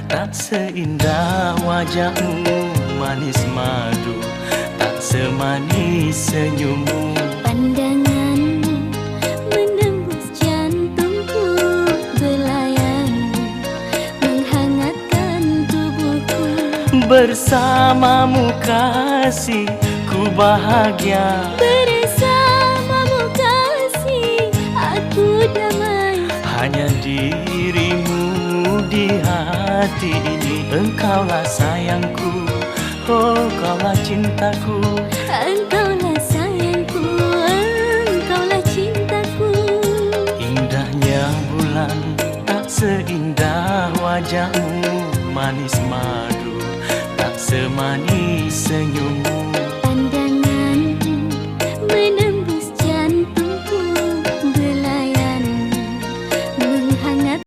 tak seindah wajahmu manis madu, tak semanis senyummu. Pandanganmu menembus jantungku, belayanmu menghangatkan tubuhku. Bersamamu kasih ku bahagia, Bersamamu kasih aku damai. hanya dirimu di hati ini. Engkaulah sayangku, oh kaulah cintaku. Engkaulah sayangku, engkaulah cintaku. Indahnya bulan tak seindah wajahmu manis madu, tak semanis senyummu.